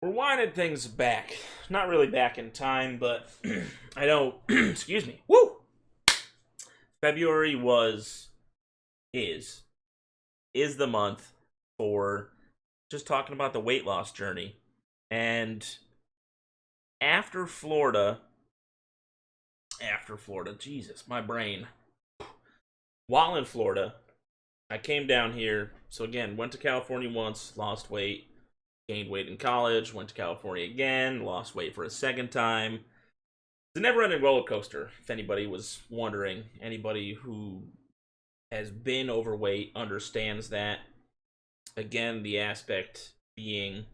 We're winding things back. Not really back in time, but I know, excuse me. Woo! February was, is, is the month for just talking about the weight loss journey. And after Florida, Jesus, my brain. While in Florida, I came down here. So again, went to California once, lost weight, gained weight in college, went to California again, lost weight for a second time. It's a never-ending roller coaster, if anybody was wondering. Anybody who has been overweight understands that. Again, the aspect being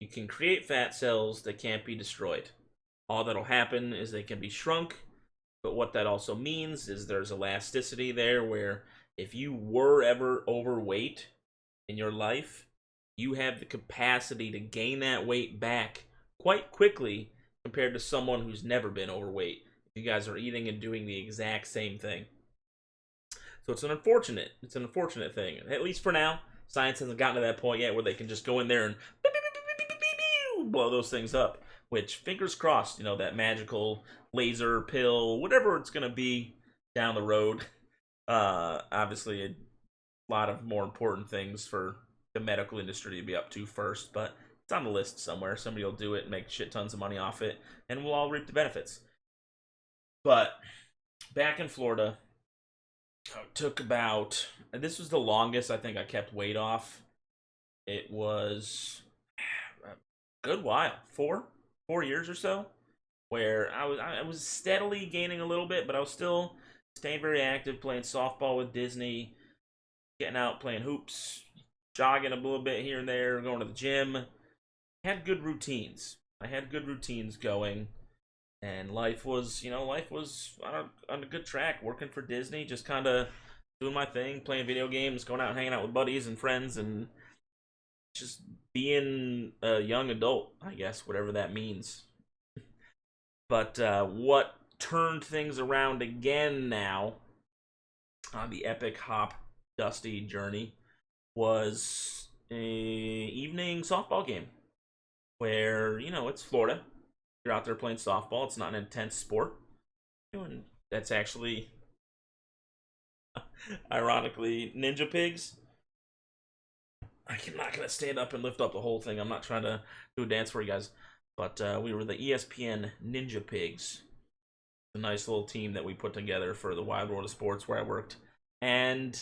you can create fat cells that can't be destroyed. All that'll happen is they can be shrunk, but what that also means is there's elasticity there where if you were ever overweight in your life, you have the capacity to gain that weight back quite quickly compared to someone who's never been overweight. You guys are eating and doing the exact same thing. So it's an unfortunate thing. At least for now, science hasn't gotten to that point yet where they can just go in there and blow those things up. Which, fingers crossed, that magical laser pill, whatever it's going to be down the road. Obviously, a lot of more important things for the medical industry to be up to first, but it's on the list somewhere. Somebody will do it and make shit tons of money off it, and we'll all reap the benefits. But back in Florida, it took about, this was the longest I think I kept weight off. It was a good while, 4 years or so, where I was steadily gaining a little bit, but I was still staying very active, playing softball with Disney, getting out, playing hoops, jogging a little bit here and there, going to the gym. Had good routines. I had good routines going, and life was on a good track. Working for Disney, just kind of doing my thing, playing video games, going out and hanging out with buddies and friends, and just being a young adult, I guess, whatever that means. But what turned things around again now on the epic hop dusty journey was a evening softball game where it's Florida. You're out there playing softball. It's not an intense sport, and that's actually ironically Ninja Pigs. I'm not gonna stand up and lift up the whole thing. I'm not trying to do a dance for you guys, but we were the ESPN Ninja Pigs, a nice little team that we put together for the Wild World of Sports where I worked. And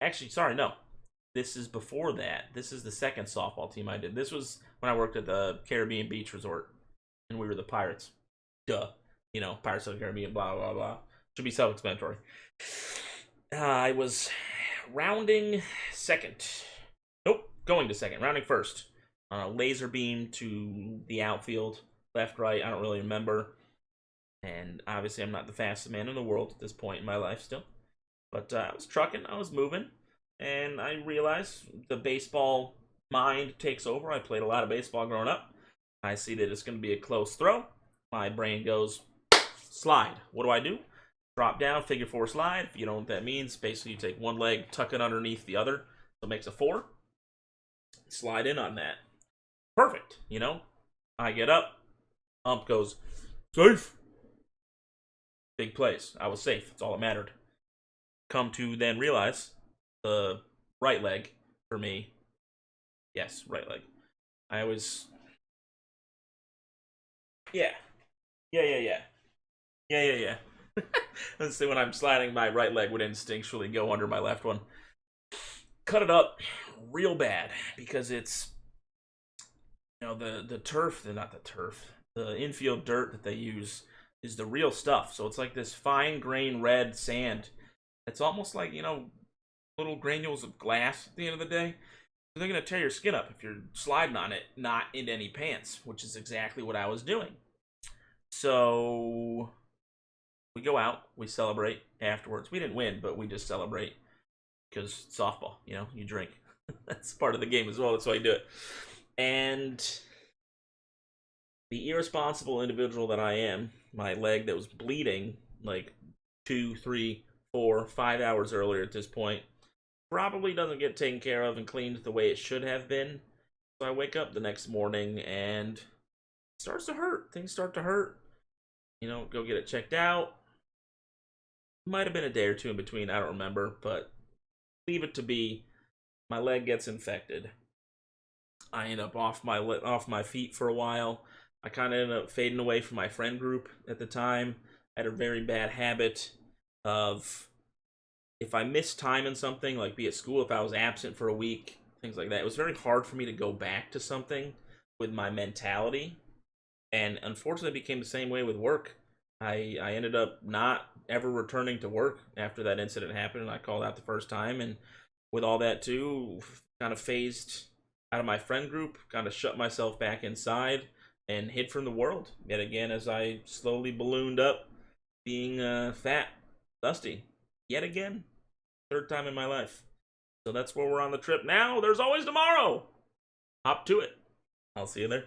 actually, sorry, no. This is before that. This is the second softball team I did. This was when I worked at the Caribbean Beach Resort, and we were the Pirates. Duh. Pirates of the Caribbean, blah, blah, blah. Should be self-explanatory. I was rounding second. Nope, going to second. Rounding first. On a laser beam to the outfield. Left, right, I don't really remember. And obviously I'm not the fastest man in the world at this point in my life still. But I was trucking, I was moving, and I realized the baseball mind takes over. I played a lot of baseball growing up. I see that it's going to be a close throw. My brain goes, slide. What do? Drop down, figure four slide. If you don't know what that means, basically you take one leg, tuck it underneath the other, so it makes a four. Slide in on that. Perfect, I get up, ump goes, safe. Big plays. I was safe. That's all that mattered. Come to then realize the right leg for me. Yes, right leg. I was. Yeah. Yeah. Let's see, when I'm sliding, my right leg would instinctually go under my left one. Cut it up real bad because it's the turf, not the turf, the infield dirt that they use is the real stuff. So it's like this fine grain red sand. It's almost like little granules of glass at the end of the day. They're gonna tear your skin up if you're sliding on it, not in any pants, which is exactly what I was doing. So we go out, we celebrate afterwards. We didn't win, but we just celebrate because softball, you drink. That's part of the game as well. That's why you do it. And the irresponsible individual that I am, my leg that was bleeding like 2, 3, 4, 5 hours earlier at this point, probably doesn't get taken care of and cleaned the way it should have been. So I wake up the next morning and it starts to hurt. Things start to hurt. Go get it checked out. Might have been a day or two in between, I don't remember, but leave it to be. My leg gets infected. I end up off my feet for a while. I kind of ended up fading away from my friend group at the time. I had a very bad habit of, if I missed time in something, like be at school, if I was absent for a week, things like that, it was very hard for me to go back to something with my mentality. And unfortunately, it became the same way with work. I ended up not ever returning to work after that incident happened, and I called out the first time. And with all that too, kind of phased out of my friend group, kind of shut myself back inside and hid from the world yet again as I slowly ballooned up, being fat, dusty, yet again, third time in my life. So that's where we're on the trip now. There's always tomorrow. Hop to it. I'll see you there.